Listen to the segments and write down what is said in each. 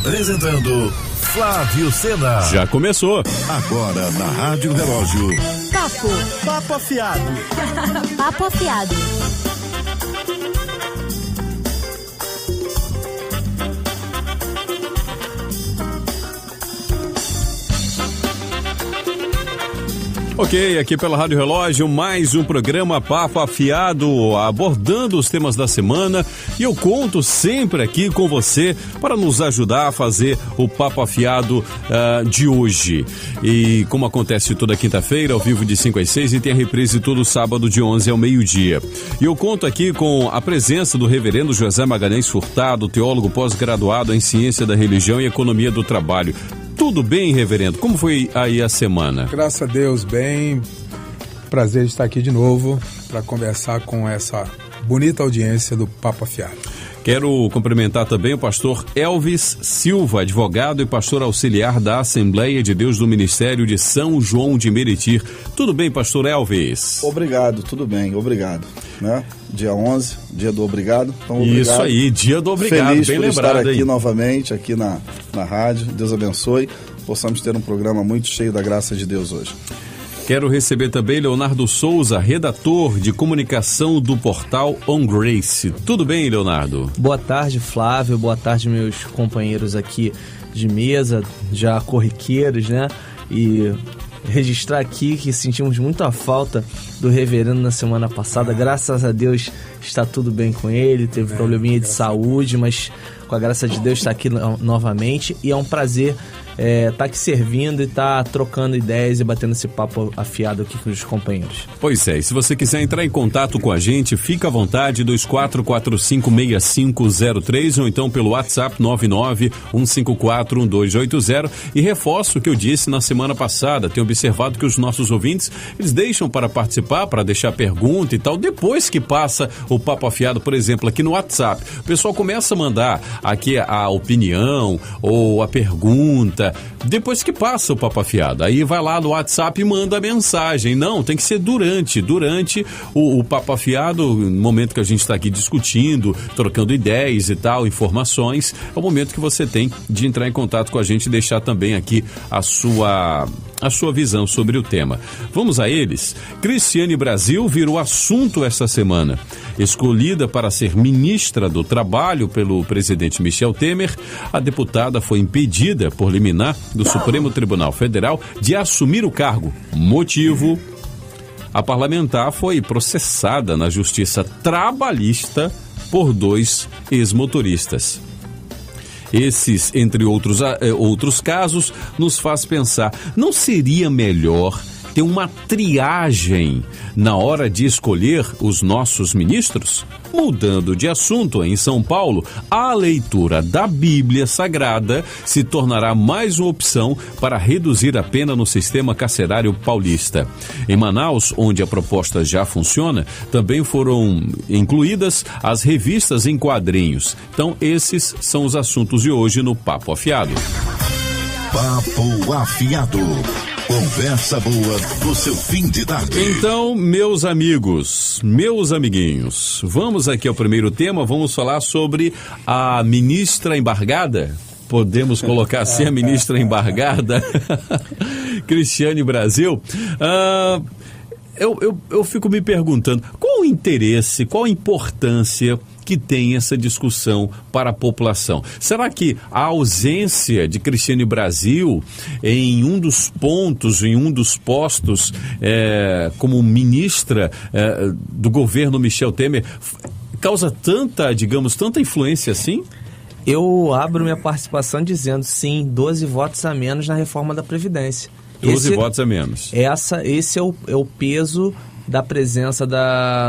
Apresentando Flávio Sena. Já começou. Agora na Rádio Relógio. Papo afiado. Papo afiado. Ok, aqui pela Rádio Relógio, mais um programa Papo Afiado, abordando os temas da semana, e eu conto sempre aqui com você para nos ajudar a fazer o Papo Afiado de hoje. E como acontece toda quinta-feira, ao vivo de 5 às 6, e tem a reprise todo sábado de 11 ao meio-dia. E eu conto aqui com a presença do reverendo José Magalhães Furtado, teólogo pós-graduado em Ciência da Religião e Economia do Trabalho. Tudo bem, reverendo? Como foi aí a semana? Graças a Deus, bem. Prazer de estar aqui de novo para conversar com essa bonita audiência do Papo Afiado. Quero cumprimentar também o pastor Elvis Silva, advogado e pastor auxiliar da Assembleia de Deus do Ministério de São João de Meriti. Tudo bem, pastor Elvis? Obrigado, tudo bem, obrigado. Né? Dia 11, dia do obrigado. Então, obrigado. Isso aí, dia do obrigado. Feliz bem por lembrado, estar aqui hein? novamente, aqui na rádio. Deus abençoe. Possamos ter um programa muito cheio da graça de Deus hoje. Quero receber também Leonardo Souza, redator de comunicação do portal On Grace. Tudo bem, Leonardo? Boa tarde, Flávio. Boa tarde, meus companheiros aqui de mesa, já corriqueiros, né? E registrar aqui que sentimos muita falta do reverendo na semana passada. Graças a Deus está tudo bem com ele, teve probleminha de saúde, mas com a graça de Deus está aqui novamente, e é um prazer tá aqui servindo e tá trocando ideias e batendo esse papo afiado aqui com os companheiros. Pois é, e se você quiser entrar em contato com a gente, fica à vontade, 24456580, ou então pelo WhatsApp 991541280, e reforço o que eu disse na semana passada. Tenho observado que os nossos ouvintes, eles deixam para participar, para deixar pergunta e tal, depois que passa o papo afiado, por exemplo, aqui no WhatsApp. O pessoal começa a mandar aqui a opinião ou a pergunta, depois que passa o papo afiado. Aí vai lá no WhatsApp e manda a mensagem. Não, tem que ser durante o papo afiado, no momento que a gente está aqui discutindo, trocando ideias e tal, informações. É o momento que você tem de entrar em contato com a gente e deixar também aqui a sua visão sobre o tema. Vamos a eles. Cristiane Brasil virou assunto esta semana. Escolhida para ser ministra do Trabalho pelo presidente Michel Temer, a deputada foi impedida por liminar do Supremo Tribunal Federal de assumir o cargo. Motivo: a parlamentar foi processada na Justiça Trabalhista por 2 ex-motoristas. Esses, entre outros casos, nos faz pensar, não seria melhor ter uma triagem na hora de escolher os nossos ministros? Mudando de assunto, em São Paulo, a leitura da Bíblia Sagrada se tornará mais uma opção para reduzir a pena no sistema carcerário paulista. Em Manaus, onde a proposta já funciona, também foram incluídas as revistas em quadrinhos. Então, esses são os assuntos de hoje no Papo Afiado. Papo Afiado. Conversa boa do seu fim de tarde. Então, meus amigos, meus amiguinhos, vamos aqui ao primeiro tema. Vamos falar sobre a ministra embargada. Podemos colocar assim, a ministra embargada? Cristiane Brasil. Eu fico me perguntando, qual o interesse, qual a importância que tem essa discussão para a população? Será que a ausência de Cristiane Brasil em um dos pontos, em um dos postos como ministra do governo Michel Temer, causa tanta influência assim? Eu abro minha participação dizendo sim, 12 votos a menos na reforma da Previdência. 12 votos a menos. Esse é o peso da presença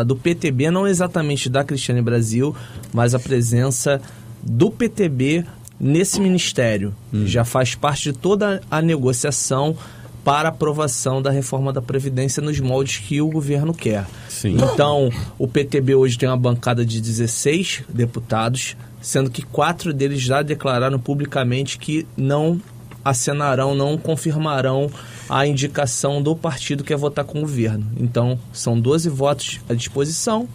do PTB, não exatamente da Cristiane Brasil, mas a presença do PTB nesse ministério. Já faz parte de toda a negociação para aprovação da reforma da Previdência nos moldes que o governo quer. Sim. Então, o PTB hoje tem uma bancada de 16 deputados, sendo que 4 deles já declararam publicamente que não acenarão, não confirmarão a indicação do partido que quer votar com o governo. Então, são 12 votos à disposição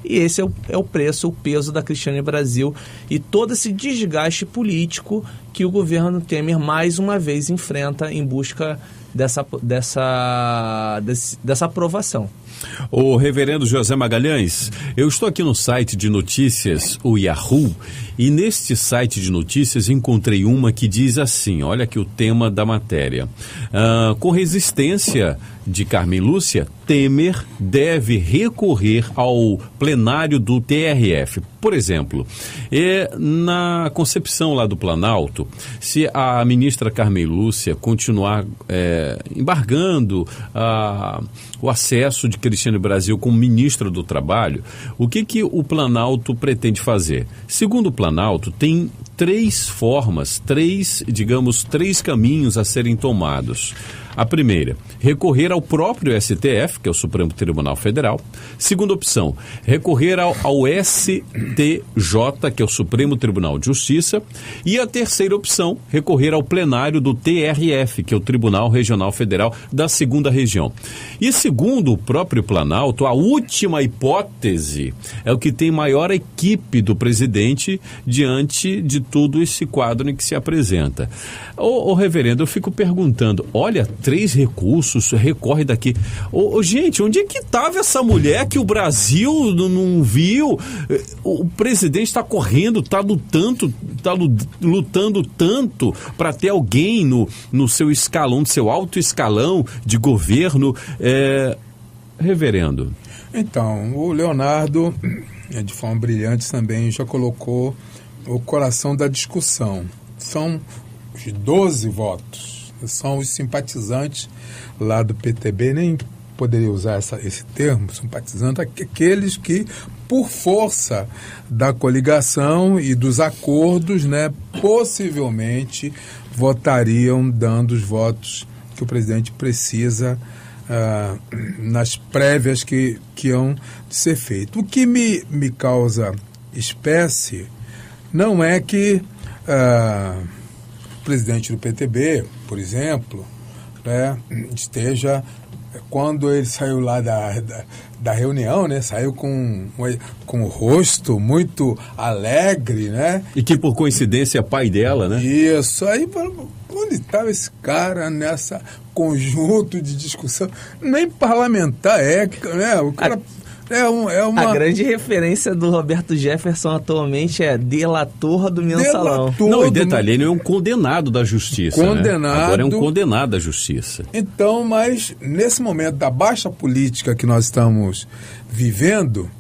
E esse é o preço, o peso da Cristiane Brasil e todo esse desgaste político que o governo Temer mais uma vez enfrenta em busca dessa aprovação. O reverendo José Magalhães, eu estou aqui no site de notícias, o Yahoo, e neste site de notícias encontrei uma que diz assim, olha aqui o tema da matéria. Com resistência de Carmen Lúcia, Temer deve recorrer ao plenário do TRF. Por exemplo, na concepção lá do Planalto, se a ministra Carmen Lúcia continuar embargando o acesso de Cristiane Brasil como ministra do Trabalho, o que o Planalto pretende fazer? Segundo o Planalto, tem três formas, três caminhos a serem tomados. A primeira, recorrer ao próprio STF, que é o Supremo Tribunal Federal. Segunda opção, recorrer ao STJ, que é o Supremo Tribunal de Justiça. E a terceira opção, recorrer ao plenário do TRF, que é o Tribunal Regional Federal da Segunda Região. E segundo o próprio Planalto, a última hipótese é o que tem maior equipe do presidente diante de todo esse quadro em que se apresenta. Ô reverendo, eu fico perguntando, olha, 3 recursos, recorre daqui. Gente, onde é que estava essa mulher que o Brasil não viu? O presidente está correndo, está lutando tanto para ter alguém no seu escalão, no seu alto escalão de governo. Reverendo. Então, o Leonardo, de forma brilhante também, já colocou o coração da discussão. São os 12 votos. São os simpatizantes lá do PTB, nem poderia usar esse termo, simpatizante, aqueles que, por força da coligação e dos acordos, né, possivelmente votariam dando os votos que o presidente precisa nas prévias que hão de ser feitas. O que me causa espécie não é que o presidente do PTB, por exemplo, né, esteja, quando ele saiu lá da reunião, né, saiu com o rosto muito alegre, né? E que por coincidência é pai dela, né? Isso, aí onde estava esse cara nessa conjunto de discussão? Nem parlamentar né? O cara... A grande referência do Roberto Jefferson atualmente é delator do mensalão. Não, e detalhe, ele é um condenado da justiça. Condenado. Né? Agora é um condenado da justiça. Então, mas nesse momento da baixa política que nós estamos vivendo,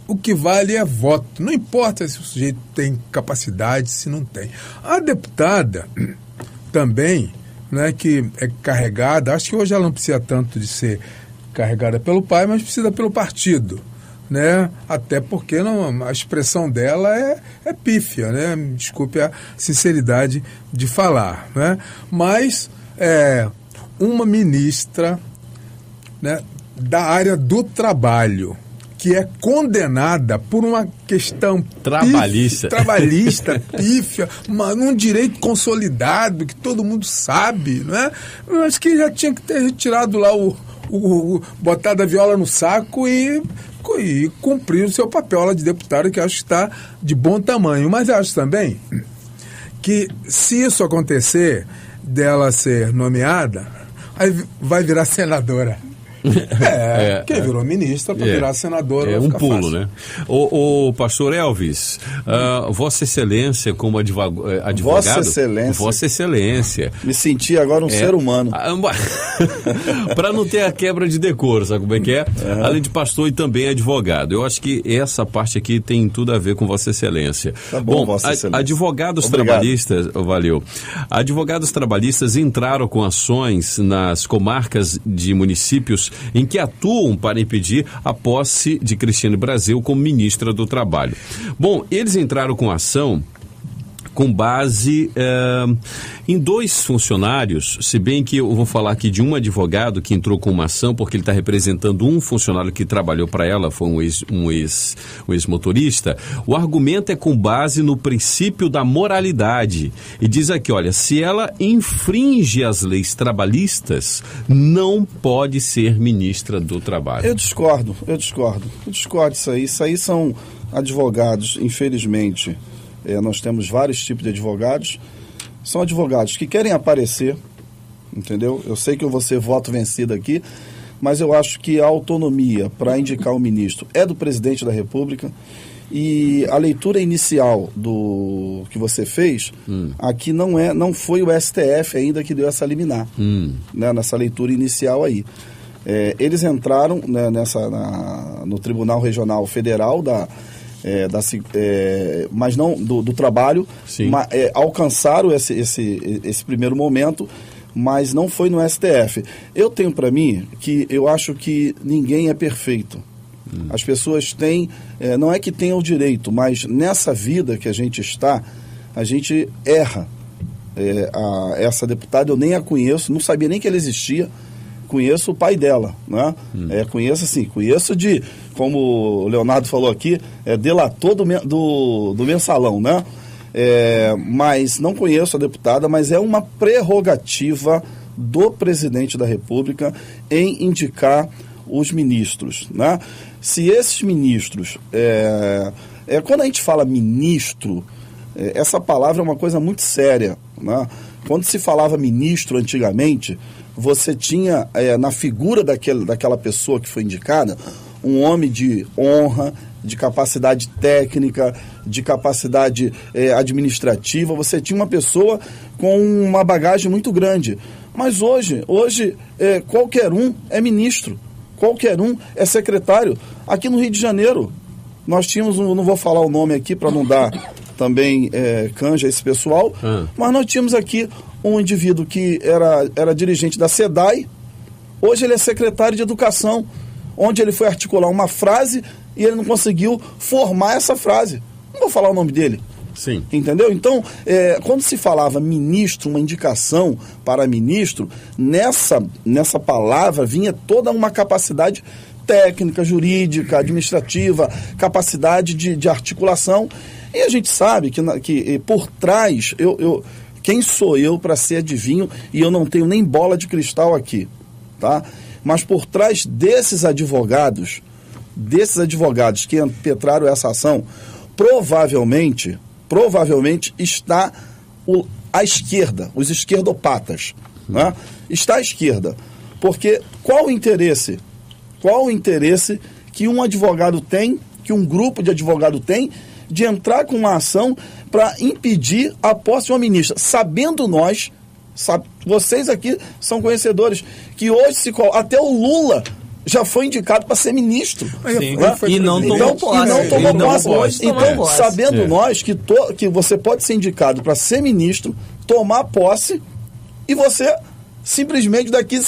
o que vale é voto. Não importa se o sujeito tem capacidade, se não tem. A deputada também, né, que é carregada, acho que hoje ela não precisa tanto de ser carregada pelo pai, mas precisa pelo partido, né? Até porque a expressão dela é pífia, né? Desculpe a sinceridade de falar, né? Mas uma ministra, né, da área do trabalho, que é condenada por uma questão trabalhista, pífia, num direito consolidado, que todo mundo sabe, né? Mas que já tinha que ter retirado lá botado a viola no saco e cumprir o seu papel lá de deputado, que acho que está de bom tamanho. Mas acho também que, se isso acontecer, dela ser nomeada, aí vai virar senadora. Quem virou ministra para virar senadora. É um pulo, fácil, né? O pastor Elvis, Vossa Excelência como advogado... Vossa Excelência. Me senti agora um ser humano. Para não ter a quebra de decoro, sabe como é que é? Além de pastor e também advogado. Eu acho que essa parte aqui tem tudo a ver com Vossa Excelência. Tá bom, Vossa Excelência. Advogados trabalhistas... Valeu. Advogados trabalhistas entraram com ações nas comarcas de municípios em que atuam para impedir a posse de Cristiane Brasil como ministra do Trabalho. Bom, eles entraram com ação com base em 2 funcionários, se bem que eu vou falar aqui de um advogado que entrou com uma ação porque ele está representando um funcionário que trabalhou para ela, foi um ex-motorista. O argumento é com base no princípio da moralidade. E diz aqui, olha, se ela infringe as leis trabalhistas, não pode ser ministra do Trabalho. Eu discordo disso aí. Isso aí são advogados, infelizmente, nós temos vários tipos de advogados, são advogados que querem aparecer, entendeu? Eu sei que eu vou ser voto vencido aqui, mas eu acho que a autonomia para indicar o ministro é do presidente da República, e a leitura inicial do que você fez, aqui não foi o STF ainda que deu essa liminar, né, nessa leitura inicial aí. Eles entraram, né, no Tribunal Regional Federal mas não do trabalho, alcançaram esse primeiro momento, mas não foi no STF. Eu tenho para mim que eu acho que ninguém é perfeito. As pessoas têm, não é que tenham o direito, mas nessa vida que a gente está, a gente erra. Essa deputada eu nem a conheço, não sabia nem que ela existia. Conheço o pai dela, né? Conheço de, como o Leonardo falou aqui, delator do mensalão, né? Mas não conheço a deputada, mas é uma prerrogativa do presidente da República em indicar os ministros, né? Se esses ministros, quando a gente fala ministro, essa palavra é uma coisa muito séria, né? Quando se falava ministro antigamente, você tinha na figura daquela pessoa que foi indicada um homem de honra, de capacidade técnica, de capacidade administrativa. Você tinha uma pessoa com uma bagagem muito grande. Mas hoje qualquer um é ministro, qualquer um é secretário. Aqui no Rio de Janeiro, nós tínhamos, não vou falar o nome aqui para não dar também canja a esse pessoal, mas nós tínhamos aqui um indivíduo que era dirigente da SEDAI, hoje ele é secretário de Educação, onde ele foi articular uma frase e ele não conseguiu formar essa frase. Não vou falar o nome dele. Sim. Entendeu? Então, quando se falava ministro, uma indicação para ministro, nessa palavra vinha toda uma capacidade técnica, jurídica, administrativa, capacidade de articulação. E a gente sabe que por trás, quem sou eu para ser adivinho, e eu não tenho nem bola de cristal aqui, tá? Mas por trás desses advogados que impetraram essa ação, provavelmente está a esquerda, os esquerdopatas, né? Está a esquerda. Porque qual o interesse que um advogado tem, que um grupo de advogado tem, de entrar com uma ação para impedir a posse de uma ministra, sabendo vocês aqui são conhecedores, que hoje até o Lula já foi indicado para ser ministro. E não tomou posse. Então, sabendo nós que você pode ser indicado para ser ministro, tomar posse, e você simplesmente daqui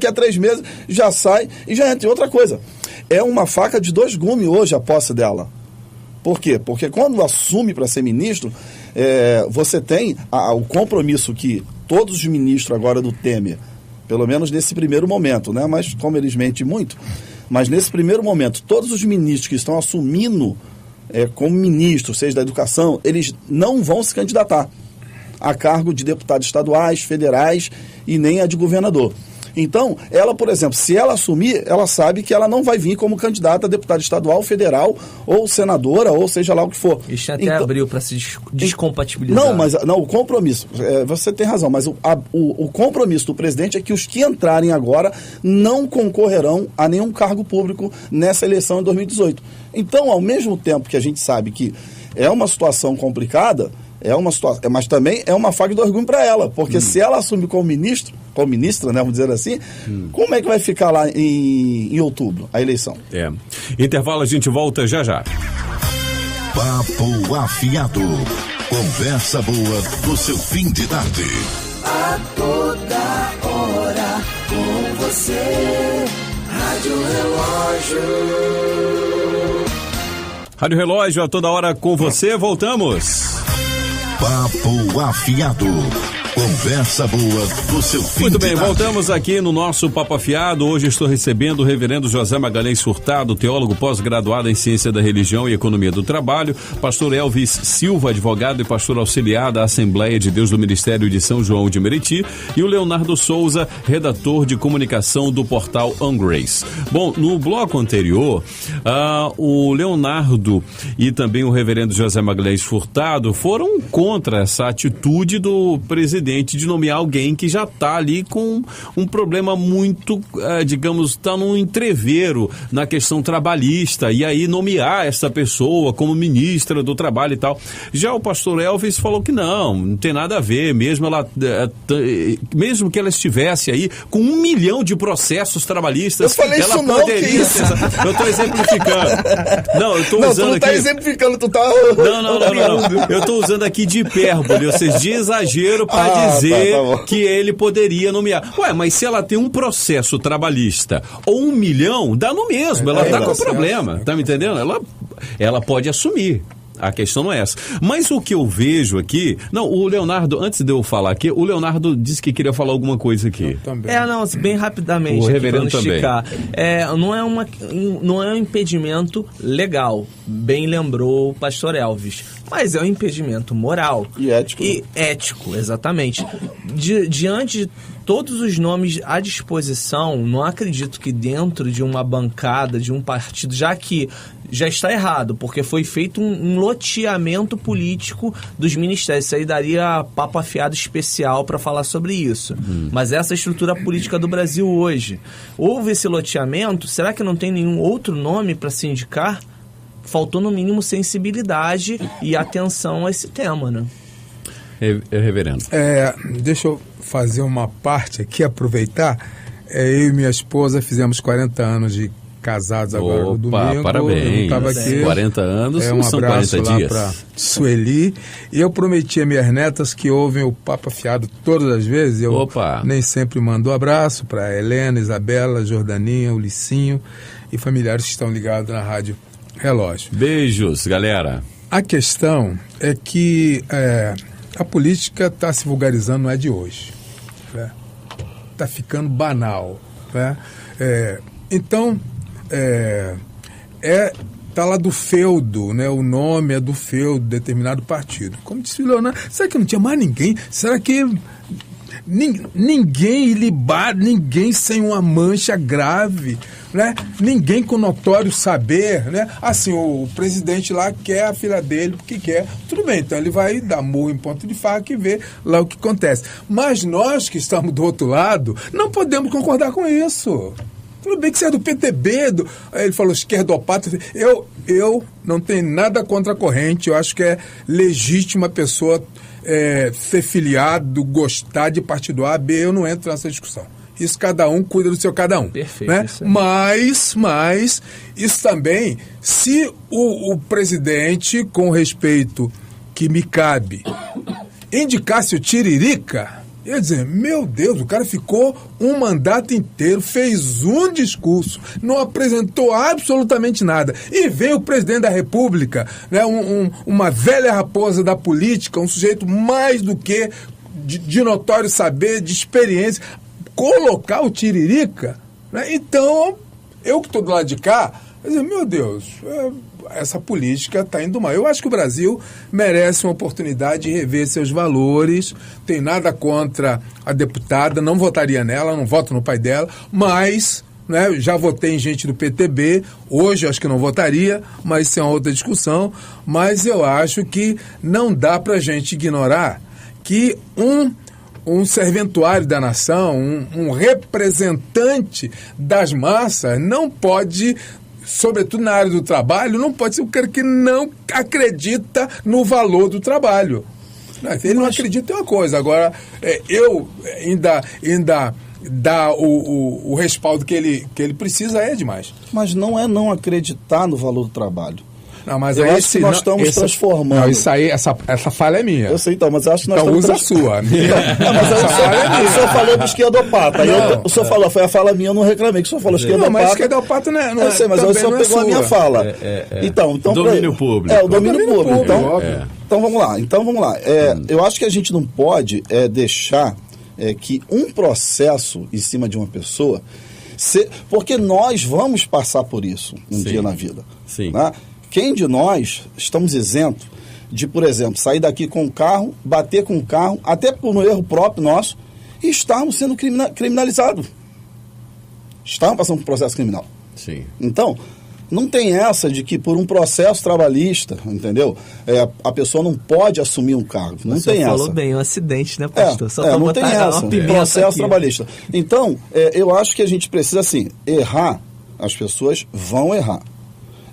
a 3 meses já sai e já entra. E outra coisa, é uma faca de 2 gumes hoje a posse dela. Por quê? Porque quando assume para ser ministro, você tem o compromisso que todos os ministros agora do Temer, pelo menos nesse primeiro momento, né? Mas como eles mentem muito, mas nesse primeiro momento, todos os ministros que estão assumindo como ministro, seja da educação, eles não vão se candidatar a cargo de deputados estaduais, federais e nem a de governador. Então, ela, por exemplo, se ela assumir, ela sabe que ela não vai vir como candidata a deputada estadual, federal ou senadora, ou seja lá o que for. Isso até abriu para se descompatibilizar. Não, o compromisso, você tem razão, mas o compromisso do presidente é que os que entrarem agora não concorrerão a nenhum cargo público nessa eleição em 2018. Então, ao mesmo tempo que a gente sabe que é uma situação complicada, mas também é uma faca de 2 gumes para ela, porque se ela assumir como ministra, né, vamos dizer assim, como é que vai ficar lá em outubro, a eleição? Intervalo, a gente volta já já. Papo Afiado. Conversa boa do seu fim de tarde. A toda hora com você. Rádio Relógio. Rádio Relógio, a toda hora com você. Voltamos. Papo Afiado. Conversa boa do seu fim Muito de bem, tarde. voltamos aqui no nosso Papo Afiado. Hoje estou recebendo o reverendo José Magalhães Furtado, teólogo pós-graduado em Ciência da Religião e Economia do Trabalho, pastor Elvis Silva, advogado e pastor auxiliar da Assembleia de Deus do Ministério de São João de Meriti, e o Leonardo Souza, redator de comunicação do portal Ungrace. Bom, no bloco anterior, o Leonardo e também o reverendo José Magalhães Furtado foram contra essa atitude do presidente de nomear alguém que já está ali com um problema muito, digamos, está num entreveiro na questão trabalhista, e aí nomear essa pessoa como ministra do trabalho e tal. Já o pastor Elvis falou que não tem nada a ver, mesmo que ela estivesse aí com 1 milhão de processos trabalhistas, eu falei ela isso poderia não, ser... Eu estou exemplificando. Não, eu estou usando tu não aqui... tá exemplificando, tu tá... Não. Eu estou usando aqui de hipérbole, ou seja, de exagero para dizer tá que ele poderia nomear. Ué, mas se ela tem um processo trabalhista ou 1 milhão, dá no mesmo, ela está com problema, tá me entendendo? Ela pode assumir. A questão não é essa. Mas o que eu vejo aqui... Não, o Leonardo, antes de eu falar aqui, o Leonardo disse que queria falar alguma coisa aqui. Também. Bem rapidamente. O reverendo também. Não é um impedimento legal, bem lembrou o pastor Elvis, mas é um impedimento moral. E ético. E ético, exatamente. Diante de todos os nomes à disposição, não acredito que dentro de uma bancada, de um partido, já que já está errado, porque foi feito um loteamento político dos ministérios. Isso aí daria papo afiado especial para falar sobre isso. Mas essa é a estrutura política do Brasil hoje. Houve esse loteamento, será que não tem nenhum outro nome para se indicar? Faltou, no mínimo, sensibilidade e atenção a esse tema, né? Reverendo. Deixa eu fazer uma parte aqui, aproveitar. Eu e minha esposa fizemos 40 anos de casados agora no domingo. Parabéns. Eu tava aqui. 40 anos, Um são abraço 40 lá dias. para Sueli. E eu prometi a minhas netas que ouvem o Papo Afiado todas as vezes. Eu nem sempre mando abraço para Helena, Isabela, Jordaninha, Ulicinho e familiares que estão ligados na Rádio Relógio. Beijos, galera. A questão é que a política está se vulgarizando, não é de hoje. Está ficando banal. Né? Então, tá lá do feudo, né? O nome é do feudo de determinado partido. Como disse o Leonardo, será que não tinha mais ninguém? Será que ninguém ilibado, ninguém sem uma mancha grave, né? Ninguém com notório saber, né? Assim, o presidente lá quer a filha dele porque quer. Tudo bem, então ele vai dar murro em ponto de faca e ver lá o que acontece. Mas nós que estamos do outro lado não podemos concordar com isso. Tudo bem que você é do PTB, ele falou esquerdopata. Eu não tenho nada contra a corrente. Eu acho que é legítima a pessoa ser filiado, gostar de partido A, B. Eu não entro nessa discussão. Isso cada um cuida do seu cada um. Perfeito. Né? Mas isso também, se o presidente, com o respeito que me cabe, indicasse o Tiririca... Eu ia dizer, meu Deus, o cara ficou um mandato inteiro, fez um discurso, não apresentou absolutamente nada. E vem o presidente da República, né, uma velha raposa da política, um sujeito mais do que de notório saber, de experiência, colocar o Tiririca. Né? Então, eu que estou do lado de cá, eu ia dizer, meu Deus, essa política está indo mal. Eu acho que o Brasil merece uma oportunidade de rever seus valores. Tem nada contra a deputada, não votaria nela, não voto no pai dela, mas, né, já votei em gente do PTB, hoje acho que não votaria, mas isso é uma outra discussão. Mas eu acho que não dá para a gente ignorar que um serventuário da nação, um representante das massas, não pode, sobretudo na área do trabalho, não pode ser um cara que não acredita no valor do trabalho. Ele não acredita em uma coisa. Agora, eu ainda dar o respaldo que ele precisa é demais. Mas não é não acreditar no valor do trabalho. Não, mas eu acho que nós estamos transformando. Não, isso aí, essa falha é minha. Eu sei, então, mas eu acho que nós então estamos... usa a sua. Não, mas o senhor falou de esquerdopata. O senhor falou, foi a fala minha, eu não reclamei. Que o senhor falou esquerdopata. Não, mas esquerdopata não é. Eu sei, mas o senhor pegou a minha fala. Então, domínio público. O domínio público. Então, Então vamos lá. Eu acho que a gente não pode deixar que um processo em cima de uma pessoa, porque nós vamos passar por isso um dia na vida. Sim. Né? Quem de nós estamos isentos de, por exemplo, sair daqui com o carro, bater com o carro, até por um erro próprio nosso, e estarmos sendo criminalizados. Estamos passando por um processo criminal. Sim. Então, não tem essa de que por um processo trabalhista, entendeu? A pessoa não pode assumir um cargo. Não tem essa. Você falou bem, um acidente, né, pastor? Só não tem essa. Processo trabalhista. Então, eu acho que a gente precisa, assim, errar. As pessoas vão errar.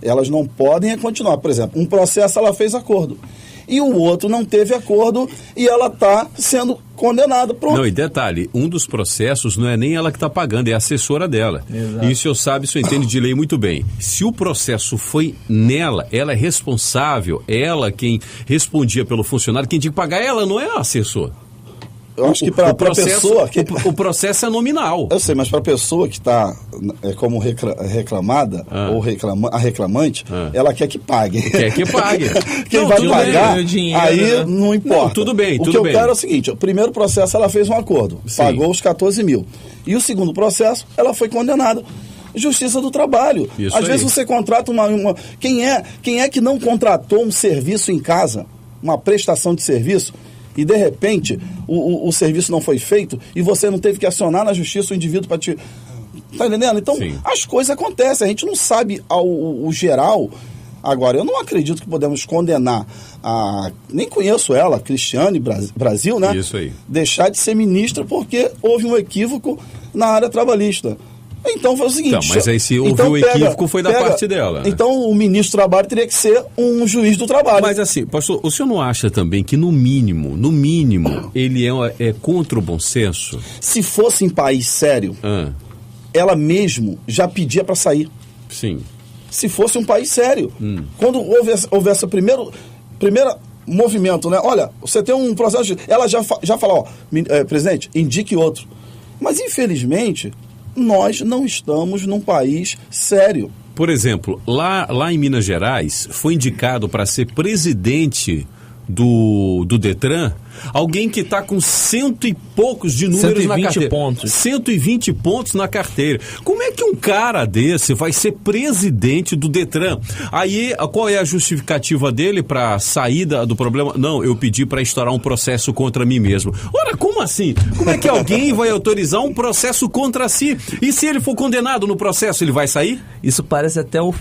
Elas não podem continuar. Por exemplo, um processo ela fez acordo. E o outro não teve acordo e ela está sendo condenada. Pronto. Não, e detalhe, um dos processos não é nem ela que está pagando, é a assessora dela. Exato. Isso eu entendo de lei muito bem. Se o processo foi nela, ela é responsável, ela quem respondia pelo funcionário, quem tinha que pagar, ela não é a assessora. Eu acho que para a pessoa... O processo é nominal. Eu sei, mas para a pessoa que está como reclamada, ou a reclamante, ela quer que pague. Quer que pague. Quem não, vai pagar, dinheiro, aí né? não importa. Não, tudo bem, o tudo que bem. eu quero é o seguinte, o primeiro processo ela fez um acordo, Sim. pagou os 14 mil. E o segundo processo, ela foi condenada. Justiça do trabalho. Isso Às aí. vezes você contrata Quem é que não contratou um serviço em casa, uma prestação de serviço, e de repente o serviço não foi feito e você não teve que acionar na justiça o indivíduo para te... Tá entendendo? Então, Sim. as coisas acontecem, a gente não sabe o geral. Agora, eu não acredito que podemos condenar nem conheço ela, Cristiane Brasil, né? Isso aí. Deixar de ser ministra porque houve um equívoco na área trabalhista. Então foi o seguinte... Então, mas aí se houve um equívoco foi da parte dela. Né? Então o ministro do Trabalho teria que ser um juiz do trabalho. Mas assim, pastor, o senhor não acha também que no mínimo, ele é contra o bom senso? Se fosse em país sério, ela mesmo já pedia para sair. Sim. Se fosse um país sério. Quando houvesse o primeiro movimento, né? Olha, você tem um processo de... Ela já fala, presidente, indique outro. Mas infelizmente... nós não estamos num país sério. Por exemplo, lá em Minas Gerais, foi indicado para ser presidente do Detran alguém que está com 100 e poucos de números na carteira. 120 pontos na carteira. Como é que um cara desse vai ser presidente do Detran? Aí, qual é a justificativa dele para sair do problema? Não, eu pedi para instaurar um processo contra mim mesmo. Ora, como assim? Como é que alguém vai autorizar um processo contra si? E se ele for condenado no processo, ele vai sair? Isso parece até o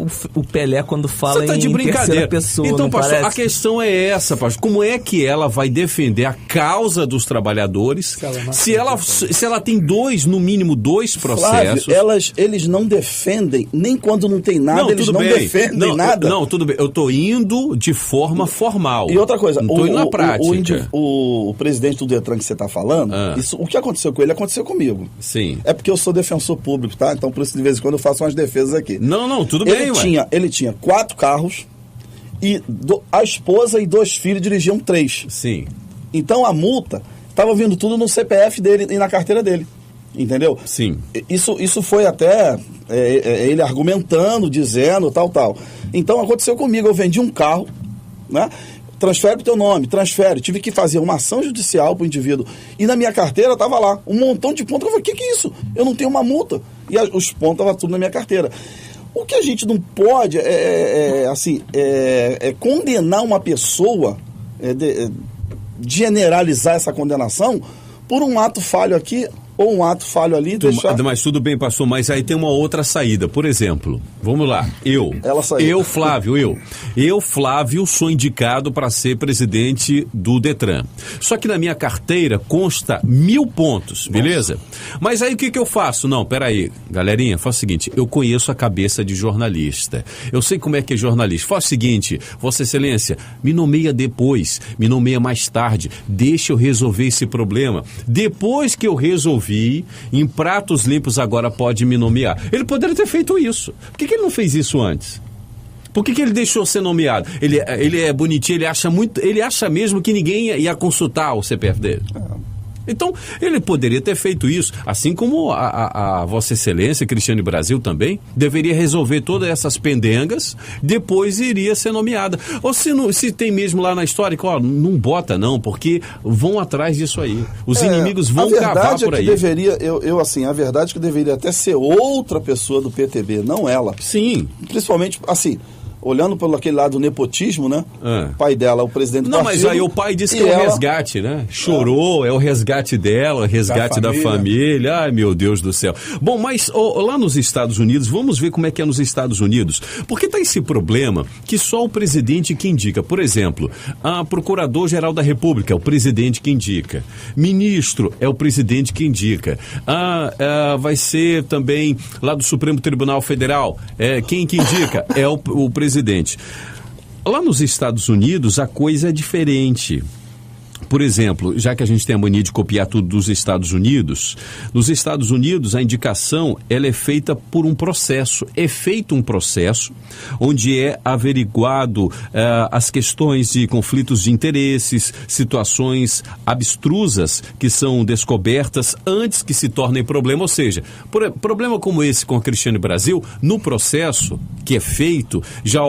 Pelé quando fala Você tá de em brincadeira. terceira pessoa. Então, pastor, parece? a questão é essa, pastor. Como é que ela vai defender a causa dos trabalhadores se ela tem no mínimo dois processos? Flávio, eles não defendem, nem quando não tem nada, eles não defendem nada. Não, tudo bem. Eu estou indo de forma formal. E outra coisa, não estou indo na prática. O presidente do Detran que você está falando, o que aconteceu com ele aconteceu comigo. Sim. É porque eu sou defensor público, tá? Então por isso de vez em quando eu faço umas defesas aqui. Não, tudo bem, Ele tinha 4 carros e a esposa e 2 filhos dirigiam 3. Sim. Então a multa estava vindo tudo no CPF dele e na carteira dele. Entendeu? Sim. Isso foi até ele argumentando, dizendo, tal. Então aconteceu comigo, eu vendi um carro, né? Transfere pro teu nome, tive que fazer uma ação judicial pro indivíduo. E na minha carteira estava lá um montão de pontos. Eu falei, o que é isso? Eu não tenho uma multa. E os pontos estavam tudo na minha carteira. O que a gente não pode é condenar uma pessoa, generalizar essa condenação por um ato falho aqui ou um ato falho ali. Mas tudo bem, pastor, mas aí tem uma outra saída. Por exemplo, vamos lá, Flávio, sou indicado para ser presidente do Detran. Só que na minha carteira consta 1000 pontos, beleza? Mas aí o que eu faço? Não, peraí, galerinha, faz o seguinte, eu conheço a cabeça de jornalista. Eu sei como é que é jornalista. Faz o seguinte, Vossa Excelência, me nomeia depois, me nomeia mais tarde, deixa eu resolver esse problema. Depois que eu resolvi, em pratos limpos agora pode me nomear. Ele poderia ter feito isso. Por que ele não fez isso antes? Por que ele deixou ser nomeado? Ele é bonitinho, ele acha mesmo que ninguém ia consultar o CPF dele. Então, ele poderia ter feito isso, assim como a Vossa Excelência, Cristiane Brasil também, deveria resolver todas essas pendengas, depois iria ser nomeada. Ou se tem mesmo lá na história, não bota não, porque vão atrás disso aí. Os inimigos vão cavar por aí. A verdade é que deveria até ser outra pessoa do PTB, não ela. Sim. Principalmente, assim, olhando pelo aquele lado do nepotismo, né? O pai dela é o presidente do partido. Não, mas aí o pai disse que é o resgate, né? Chorou, é o resgate dela, o resgate da família. Ai, meu Deus do céu. Bom, mas lá nos Estados Unidos, vamos ver como é que é nos Estados Unidos. Porque tá esse problema que só o presidente que indica. Por exemplo, a Procurador-Geral da República é o presidente que indica. Ministro é o presidente que indica. Vai ser também lá do Supremo Tribunal Federal. Quem que indica? É o presidente. Lá nos Estados Unidos a coisa é diferente. Por exemplo, já que a gente tem a mania de copiar tudo dos Estados Unidos, nos Estados Unidos a indicação ela é feita por um processo. É feito um processo onde é averiguado as questões de conflitos de interesses, situações abstrusas que são descobertas antes que se tornem problema. Ou seja, problema como esse com a Cristiane Brasil, no processo que é feito, já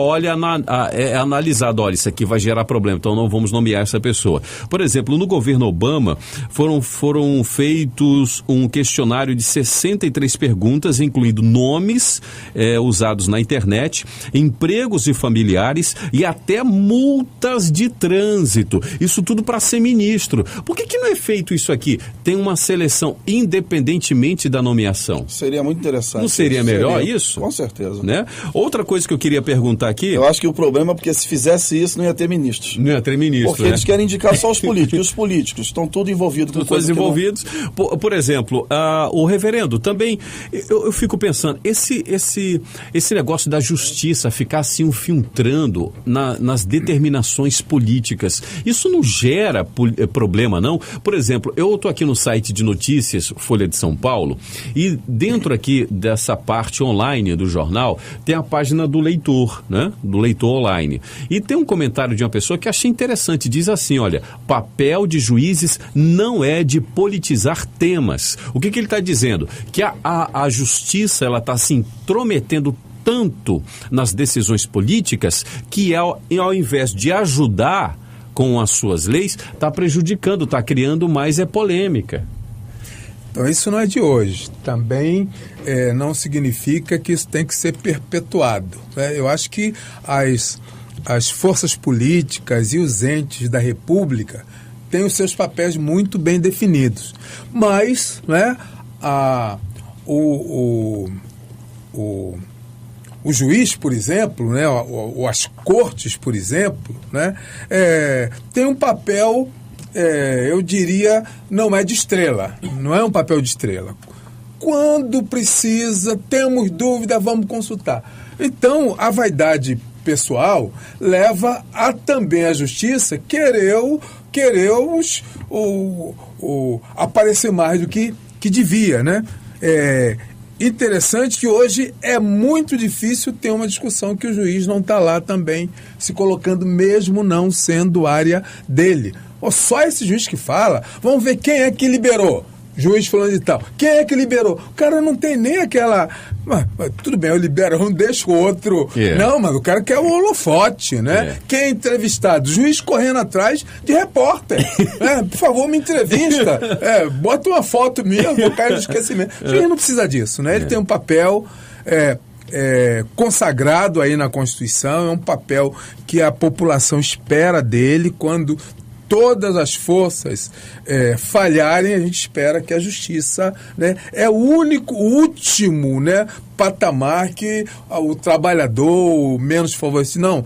é analisado, olha, isso aqui vai gerar problema, então não vamos nomear essa pessoa. Por exemplo, no governo Obama, foram feitos um questionário de 63 perguntas, incluindo nomes usados na internet, empregos de familiares e até multas de trânsito. Isso tudo para ser ministro. Por que não é feito isso aqui? Tem uma seleção independentemente da nomeação. Seria muito interessante. Não seria melhor isso? Com certeza. Né? Outra coisa que eu queria perguntar aqui... Eu acho que o problema é porque se fizesse isso não ia ter ministros. Não ia ter ministro, porque eles querem indicar só os políticos. E os políticos estão tudo envolvidos com coisas envolvidos. Por exemplo, o reverendo também, eu fico pensando, esse negócio da justiça ficar assim filtrando nas determinações políticas, isso não gera problema, não? Por exemplo, eu estou aqui no site de notícias Folha de São Paulo e dentro aqui dessa parte online do jornal tem a página do leitor, né? Do leitor online. E tem um comentário de uma pessoa que achei interessante, diz assim, olha, papel de juízes não é de politizar temas. O que ele está dizendo? Que a justiça ela está se intrometendo tanto nas decisões políticas que ao invés de ajudar com as suas leis, está prejudicando, está criando mais polêmica. Então isso não é de hoje. Também não significa que isso tem que ser perpetuado. Eu acho que as forças políticas e os entes da República têm os seus papéis muito bem definidos. Mas, o juiz, por exemplo, ou as cortes, por exemplo, tem um papel, eu diria, não é de estrela, não é um papel de estrela. Quando precisa, temos dúvida, vamos consultar. Então, a vaidade pessoal leva a também a justiça querer aparecer mais do que devia, né? Interessante que hoje é muito difícil ter uma discussão que o juiz não está lá também se colocando, mesmo não sendo área dele. Só esse juiz que fala, vamos ver quem é que liberou. Juiz falando e tal. Quem é que liberou? O cara não tem nem aquela... Mas tudo bem, eu libero um, deixo o outro. Não, mas o cara quer o holofote, né? Quem é entrevistado? Juiz correndo atrás de repórter. Por favor, me entrevista. Bota uma foto minha, vou cair no esquecimento. O juiz não precisa disso, né? Ele tem um papel... consagrado aí na Constituição, é um papel que a população espera dele. Quando todas as forças falharem, a gente espera que a justiça, é o último, patamar que o trabalhador menos favorecido. Não,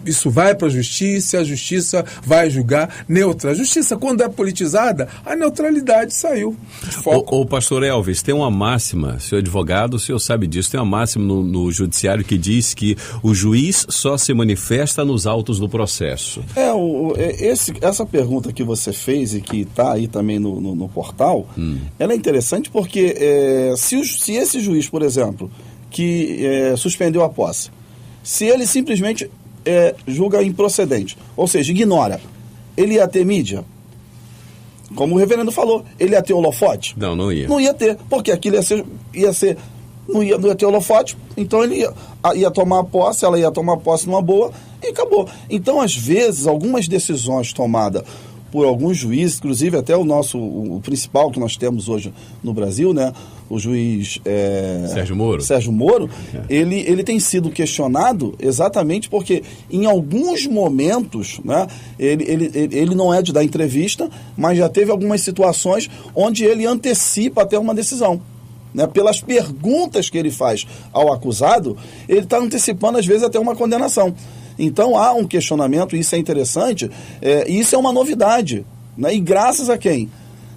isso vai para a justiça vai julgar neutra. A justiça, quando é politizada, a neutralidade saiu. O pastor Elvis, tem uma máxima, senhor advogado, o senhor sabe disso, tem uma máxima no judiciário que diz que o juiz só se manifesta nos autos do processo. Essa pergunta que você fez e que está aí também no portal, ela é interessante porque se esse juiz, por exemplo, que suspendeu a posse, se ele simplesmente julga improcedente, ou seja, ignora, ele ia ter mídia? Como o reverendo falou, ele ia ter holofote? Não ia. Não ia ter, porque aquilo não ia ter holofote, então ele ia tomar posse, ela ia tomar posse numa boa e acabou. Então, às vezes, algumas decisões tomadas por alguns juízes, inclusive até o principal que nós temos hoje no Brasil, né? O juiz Sérgio Moro, ele tem sido questionado exatamente porque em alguns momentos, né, ele não é de dar entrevista, mas já teve algumas situações onde ele antecipa até uma decisão. Né, pelas perguntas que ele faz ao acusado, ele está antecipando às vezes até uma condenação. Então há um questionamento, isso é interessante, e isso é uma novidade. Né, e graças a quem?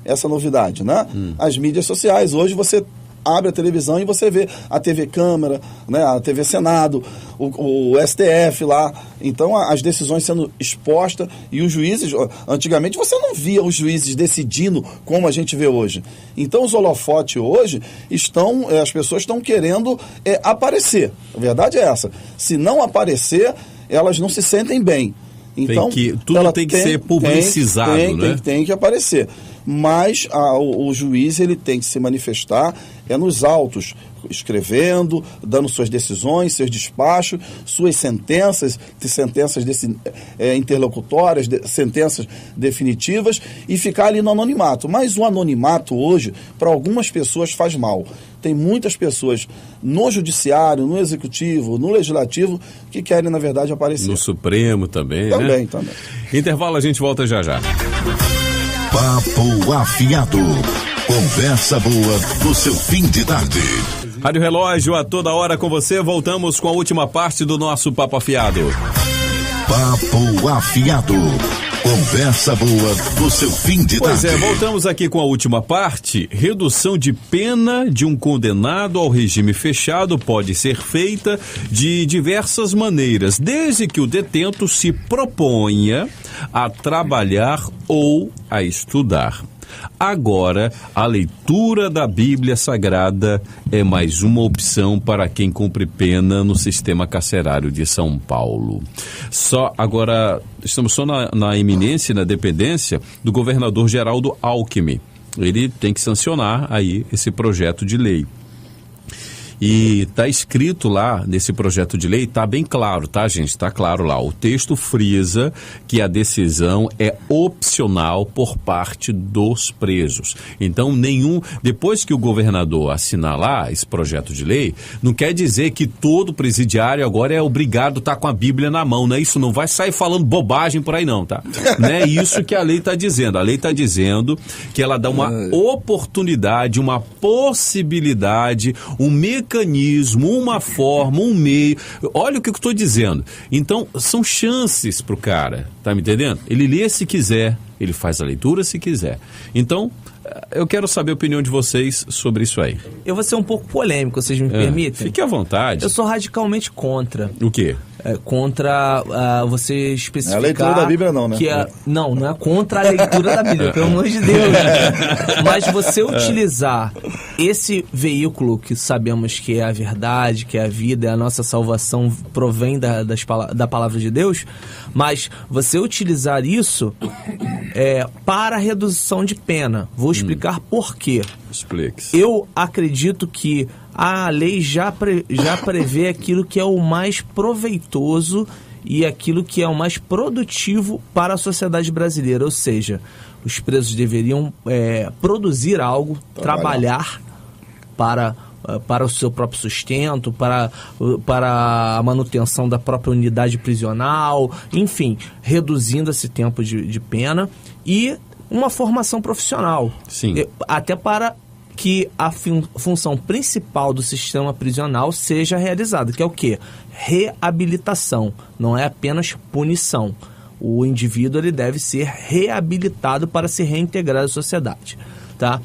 Essa novidade, né? As mídias sociais. Hoje você abre a televisão e você vê a TV Câmara, né, a TV Senado, o STF lá. Então, as decisões sendo expostas e os juízes... Antigamente, você não via os juízes decidindo como a gente vê hoje. Então, os holofotes hoje as pessoas estão querendo aparecer. A verdade é essa. Se não aparecer, elas não se sentem bem. Então, tudo tem que ser publicizado, né? Tem que aparecer. Mas o juiz ele tem que se manifestar nos autos, escrevendo, dando suas decisões, seus despachos, suas sentenças interlocutórias, sentenças definitivas, e ficar ali no anonimato. Mas o anonimato hoje, para algumas pessoas, faz mal. Tem muitas pessoas no judiciário, no executivo, no legislativo, que querem, na verdade, aparecer. No Supremo também, né? Também. Intervalo, a gente volta já já. Papo Afiado. Conversa boa do seu fim de tarde. Rádio Relógio, a toda hora com você. Voltamos com a última parte do nosso Papo Afiado. Papo Afiado. Conversa boa do seu fim de tarde. Pois é, voltamos aqui com a última parte. Redução de pena de um condenado ao regime fechado pode ser feita de diversas maneiras, desde que o detento se proponha a trabalhar ou a estudar. Agora, a leitura da Bíblia Sagrada é mais uma opção para quem cumpre pena no sistema carcerário de São Paulo. Estamos só na iminência e na dependência do governador Geraldo Alckmin. Ele tem que sancionar aí esse projeto de lei. E está escrito lá nesse projeto de lei, está bem claro, tá, gente? Está claro lá. O texto frisa que a decisão é opcional por parte dos presos. Então, depois que o governador assinar lá esse projeto de lei, não quer dizer que todo presidiário agora é obrigado a estar com a Bíblia na mão, né? Isso não vai sair falando bobagem por aí não, tá? Não é isso que a lei está dizendo. A lei está dizendo que ela dá uma oportunidade, uma possibilidade, um mecanismo, uma forma, um meio. Olha o que eu estou dizendo. Então, são chances para o cara, tá me entendendo? Ele lê se quiser, ele faz a leitura se quiser. Então, eu quero saber a opinião de vocês sobre isso aí. Eu vou ser um pouco polêmico, vocês me permitem? Fique à vontade. Eu sou radicalmente contra. O quê? Contra você especificar... Não é a leitura da Bíblia não, né? Não é contra a leitura da Bíblia, pelo amor de Deus. Mas você utilizar esse veículo que sabemos que é a verdade, que é a vida, a nossa salvação provém da palavra de Deus, mas você utilizar isso para a redução de pena. Vou explicar por quê. Explique-se. Eu acredito que a lei já prevê aquilo que é o mais proveitoso e aquilo que é o mais produtivo para a sociedade brasileira. Ou seja, os presos deveriam produzir algo, trabalhar para o seu próprio sustento, para a manutenção da própria unidade prisional, enfim, reduzindo esse tempo de pena e uma formação profissional. Sim. Até para que a função principal do sistema prisional seja realizada, que é o quê? Reabilitação, não é apenas punição. O indivíduo ele deve ser reabilitado para se reintegrar à sociedade, tá?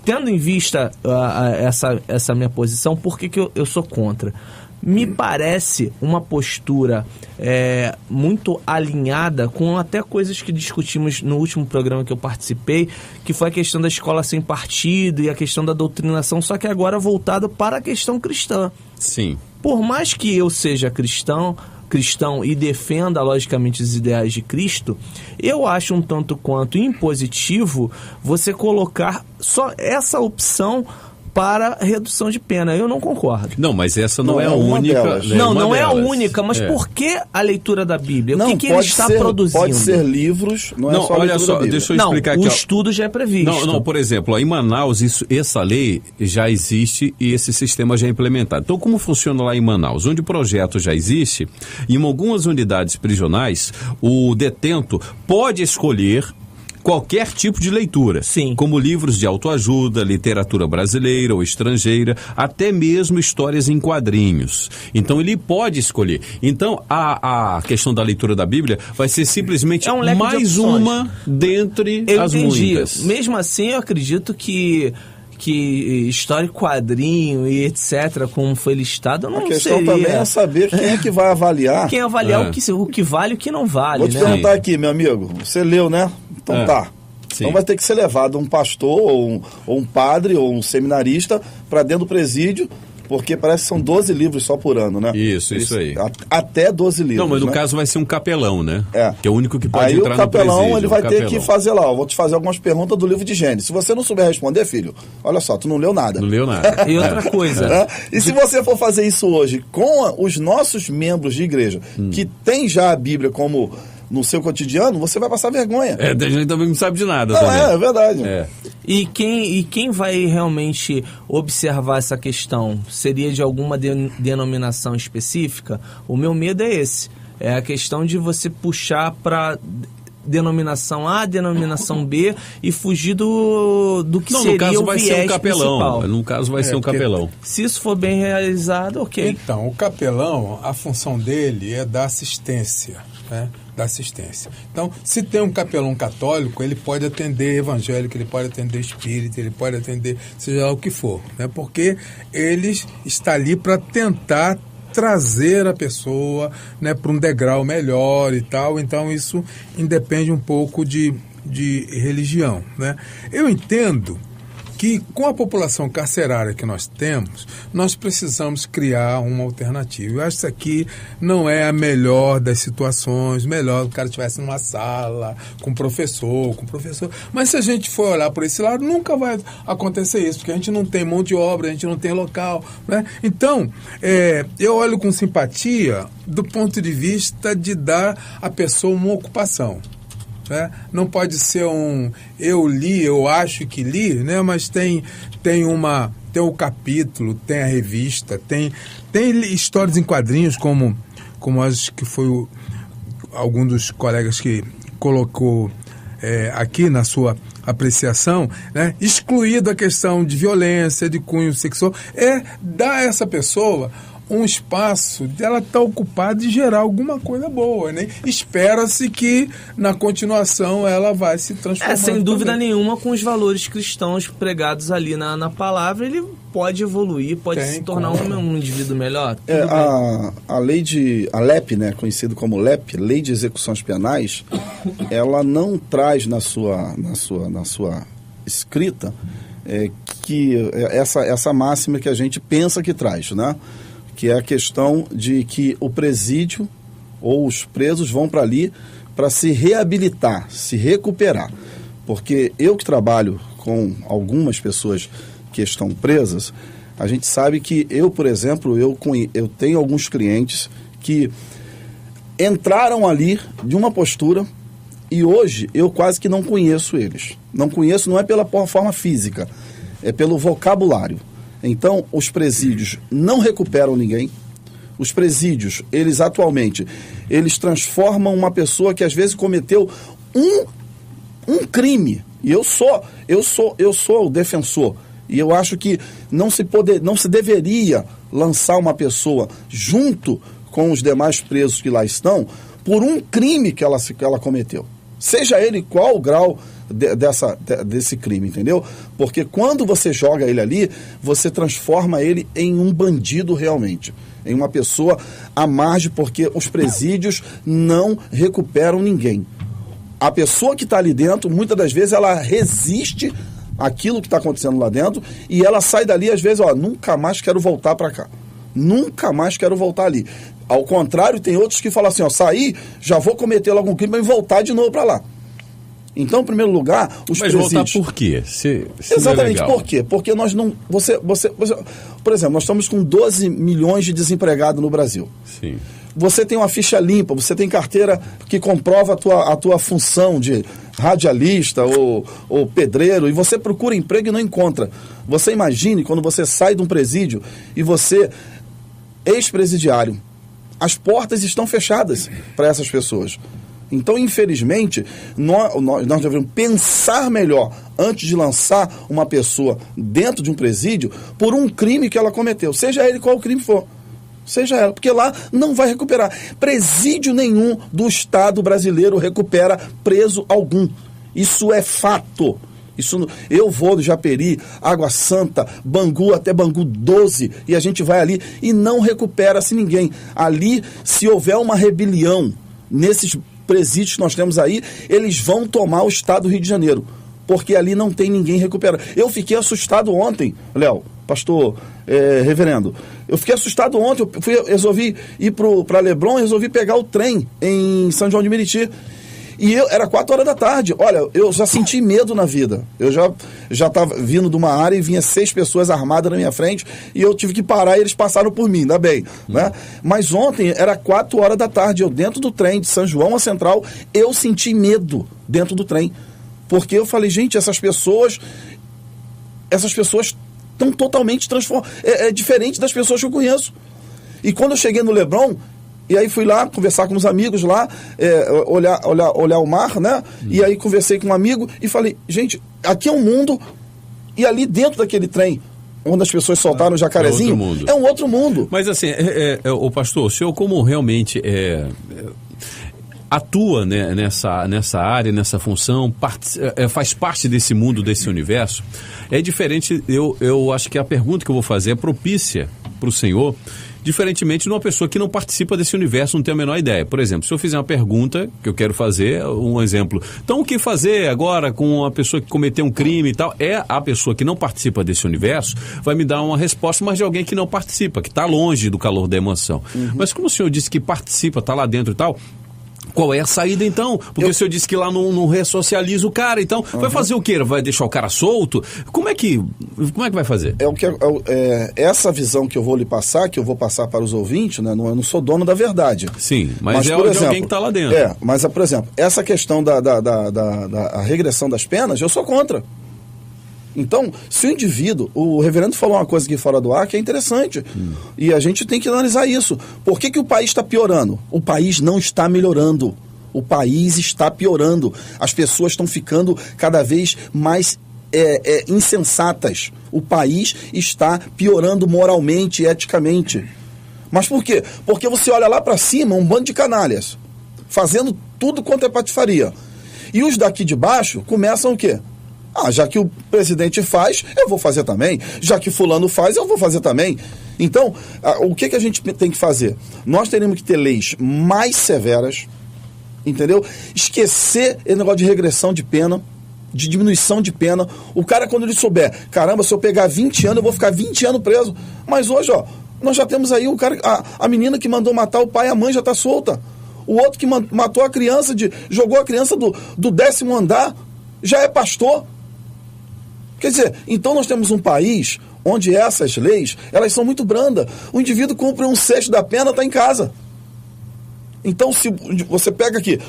Tendo em vista essa minha posição, por que eu sou contra? Me parece uma postura muito alinhada com até coisas que discutimos no último programa que eu participei, que foi a questão da escola sem partido e a questão da doutrinação, só que agora voltado para a questão cristã. Sim. Por mais que eu seja cristão, cristão e defenda, logicamente, os ideais de Cristo, eu acho um tanto quanto impositivo você colocar só essa opção para redução de pena. Eu não concordo. Não, mas essa não é a única. Não é a única, mas por que a leitura da Bíblia? O que ele está produzindo? Pode ser livros, não é só a leitura da Bíblia. Deixa eu explicar aqui. O estudo já é previsto. Não, por exemplo, em Manaus, essa lei já existe e esse sistema já é implementado. Então, como funciona lá em Manaus? Onde o projeto já existe, em algumas unidades prisionais, o detento pode escolher qualquer tipo de leitura, sim, como livros de autoajuda, literatura brasileira ou estrangeira, até mesmo histórias em quadrinhos. Então ele pode escolher. Então a questão da leitura da Bíblia vai ser simplesmente mais uma dentre as muitas. Mesmo assim, eu acredito que história em quadrinho e etc., como foi listado, não seria. A questão também é saber quem é que vai avaliar. Quem avaliar o que vale e o que não vale. Vou te perguntar aqui, meu amigo. Você leu, né? Então tá. Sim. Então vai ter que ser levado um pastor, ou um padre, ou um seminarista para dentro do presídio, porque parece que são 12 livros só por ano, né? Isso aí. Até 12 livros. Não, mas no caso vai ser um capelão, né? Que é o único que pode aí entrar no presídio. Aí o capelão, ele vai ter que fazer lá, vou te fazer algumas perguntas do livro de Gênesis. Se você não souber responder, filho, olha só, tu não leu nada. Não leu nada. E outra coisa. E se você for fazer isso hoje com os nossos membros de igreja, que tem já a Bíblia como no seu cotidiano, você vai passar vergonha. Tem gente também não sabe de nada. É verdade. E quem vai realmente observar essa questão? Seria de alguma denominação específica? O meu medo é esse. É a questão de você puxar para denominação A, denominação B e fugir do que seria no caso o vai viés ser um capelão. principal. No caso vai ser um capelão. Se isso for bem realizado, ok. Então, o capelão, a função dele é dar assistência, né? Da assistência. Então, se tem um capelão católico, ele pode atender evangélico, ele pode atender espírita, ele pode atender seja lá o que for, né? Porque ele está ali para tentar trazer a pessoa, né, para um degrau melhor e tal. Então isso independe um pouco de religião, né? Eu entendo que com a população carcerária que nós temos, nós precisamos criar uma alternativa. Eu acho que isso aqui não é a melhor das situações, melhor o cara estivesse numa sala, com professor. Mas se a gente for olhar por esse lado, nunca vai acontecer isso, porque a gente não tem mão de obra, a gente não tem local, né? Então, eu olho com simpatia do ponto de vista de dar à pessoa uma ocupação. Não pode ser eu li, eu acho que li, né? Mas tem o capítulo, tem a revista, tem histórias em quadrinhos, como acho que foi algum dos colegas que colocou aqui na sua apreciação, né? Excluído a questão de violência, de cunho sexual, dar a essa pessoa um espaço dela estar ocupada e gerar alguma coisa boa, né? Espera-se que na continuação ela vai se transformar. Sem dúvida nenhuma, com os valores cristãos pregados ali na palavra, ele pode evoluir, pode se tornar um indivíduo melhor. A LEP, né, conhecido como LEP, Lei de Execuções Penais, ela não traz na sua escrita que essa máxima que a gente pensa que traz, né? Que é a questão de que o presídio ou os presos vão para ali para se reabilitar, se recuperar. Porque eu que trabalho com algumas pessoas que estão presas, a gente sabe que eu, por exemplo, eu tenho alguns clientes que entraram ali de uma postura e hoje eu quase que não conheço eles. Não conheço, não é pela forma física, é pelo vocabulário. Então, os presídios não recuperam ninguém. Os presídios, eles atualmente, eles transformam uma pessoa que às vezes cometeu um crime. E eu sou o defensor. E eu acho que não se deveria lançar uma pessoa junto com os demais presos que lá estão por um crime que ela cometeu. Seja ele qual o grau desse crime, entendeu? Porque quando você joga ele ali, você transforma ele em um bandido realmente, em uma pessoa à margem, porque os presídios não recuperam ninguém. A pessoa que está ali dentro, muitas das vezes, ela resiste àquilo que está acontecendo lá dentro e ela sai dali, às vezes, nunca mais quero voltar para cá. Nunca mais quero voltar ali. Ao contrário, tem outros que falam assim, ó, sair, já vou cometer algum crime e voltar de novo para lá. Então, em primeiro lugar, os presídios... Mas voltar por quê? Se Exatamente, não é legal. por quê? Porque nós não... Por exemplo, nós estamos com 12 milhões de desempregados no Brasil. Sim. Você tem uma ficha limpa, você tem carteira que comprova a tua função de radialista ou pedreiro, e você procura emprego e não encontra. Você imagine quando você sai de um presídio e você, ex-presidiário, as portas estão fechadas para essas pessoas. Então, infelizmente, nós devemos pensar melhor antes de lançar uma pessoa dentro de um presídio por um crime que ela cometeu, seja ele qual o crime for. Seja ela, porque lá não vai recuperar. Presídio nenhum do Estado brasileiro recupera preso algum. Isso é fato. Eu vou do Japeri, Água Santa, Bangu, até Bangu 12, e a gente vai ali e não recupera-se ninguém. Ali, se houver uma rebelião nesses presídios que nós temos aí, eles vão tomar o Estado do Rio de Janeiro, porque ali não tem ninguém recuperado. Eu fiquei assustado ontem, Léo, pastor, reverendo, eu fiquei assustado ontem, eu resolvi ir para Leblon, resolvi pegar o trem em São João de Meriti, e era 4 horas da tarde. Olha, eu já senti medo na vida. Eu já estava vindo de uma área e vinha 6 pessoas armadas na minha frente e eu tive que parar e eles passaram por mim, ainda bem, né? Mas ontem era 4 horas da tarde, eu dentro do trem de São João a Central, eu senti medo dentro do trem, porque eu falei, gente, essas pessoas estão totalmente transformadas, diferente das pessoas que eu conheço. E quando eu cheguei no Leblon, e aí fui lá conversar com os amigos lá, olhar o mar, né? E aí conversei com um amigo e falei, gente, aqui é um mundo, e ali dentro daquele trem, onde as pessoas soltaram o jacarezinho, é um outro mundo. Mas assim, o pastor, o senhor como realmente atua, né, nessa área, nessa função, faz parte desse mundo, desse universo, é diferente, eu acho que a pergunta que eu vou fazer é propícia para o senhor, diferentemente de uma pessoa que não participa desse universo, não tem a menor ideia. Por exemplo, se eu fizer uma pergunta que eu quero fazer, um exemplo, então o que fazer agora com uma pessoa que cometeu um crime e tal, a pessoa que não participa desse universo vai me dar uma resposta, mas de alguém que não participa, que está longe do calor da emoção. Mas como o senhor disse que participa, está lá dentro e tal, qual é a saída então? Porque o senhor disse que lá não ressocializa o cara, então vai fazer o quê? Vai deixar o cara solto? Como é que vai fazer? Essa visão que eu vou lhe passar, que eu vou passar para os ouvintes, né? Eu não sou dono da verdade. Sim, mas é de alguém que está lá dentro. Mas, por exemplo, essa questão da regressão das penas, eu sou contra. Então, se o indivíduo, o reverendo falou uma coisa aqui fora do ar que é interessante, e a gente tem que analisar isso. Por que o país está piorando? O país não está melhorando. O país está piorando. As pessoas estão ficando cada vez mais insensatas. O país está piorando moralmente e eticamente. Mas por quê? Porque você olha lá para cima, um bando de canalhas, fazendo tudo quanto é patifaria. E os daqui de baixo começam o quê? Já que o presidente faz, eu vou fazer também. Já que fulano faz, eu vou fazer também. Então, o que a gente tem que fazer? Nós teremos que ter leis mais severas, entendeu? Esquecer esse negócio de regressão de pena, de diminuição de pena. O cara, quando ele souber, caramba, se eu pegar 20 anos, eu vou ficar 20 anos preso. Mas hoje, nós já temos aí o cara, a menina que mandou matar o pai e a mãe já está solta. O outro que matou a criança, jogou a criança do 10º andar, já é pastor. Quer dizer, então nós temos um país onde essas leis, elas são muito brandas. O indivíduo cumpre 1/6 da pena, está em casa. Então, se você pega aqui,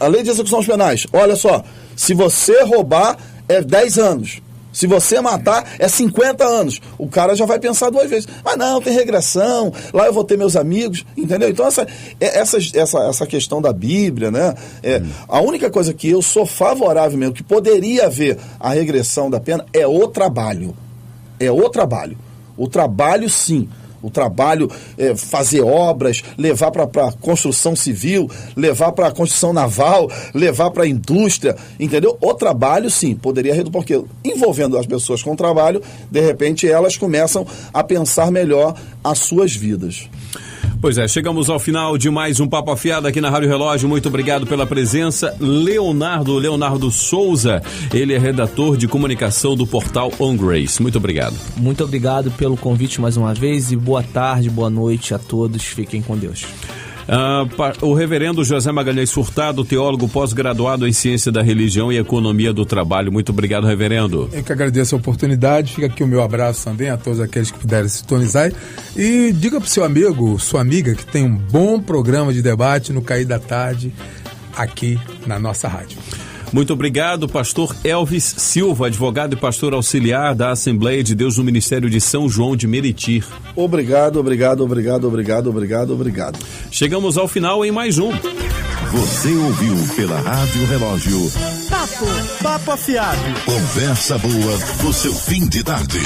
a lei de execuções penais, olha só, se você roubar, é 10 anos. Se você matar, é 50 anos. O cara já vai pensar 2 vezes. Mas não, tem regressão, lá eu vou ter meus amigos, entendeu? Então, essa questão da Bíblia, né? A única coisa que eu sou favorável mesmo, que poderia haver a regressão da pena, é o trabalho. O trabalho, sim. O trabalho, fazer obras, levar para a construção civil, levar para a construção naval, levar para a indústria, entendeu? O trabalho, sim, poderia reduzir, porque envolvendo as pessoas com o trabalho, de repente elas começam a pensar melhor as suas vidas. Pois é, chegamos ao final de mais um Papo Afiado aqui na Rádio Relógio. Muito obrigado pela presença. Leonardo Souza, ele é redator de comunicação do portal On Grace. Muito obrigado. Muito obrigado pelo convite mais uma vez e boa tarde, boa noite a todos. Fiquem com Deus. O reverendo José Magalhães Furtado, teólogo pós-graduado em Ciência da Religião e Economia do Trabalho. Muito obrigado, reverendo. Eu que agradeço a oportunidade. Fica aqui o meu abraço também a todos aqueles que puderem sintonizar. E diga para o seu amigo, sua amiga, que tem um bom programa de debate no Cair da Tarde aqui na nossa rádio. Muito obrigado, pastor Elvis Silva, advogado e pastor auxiliar da Assembleia de Deus no Ministério de São João de Meritir. Obrigado. Chegamos ao final em mais um. Você ouviu pela Rádio Relógio Papo Afiado. Conversa boa do seu fim de tarde.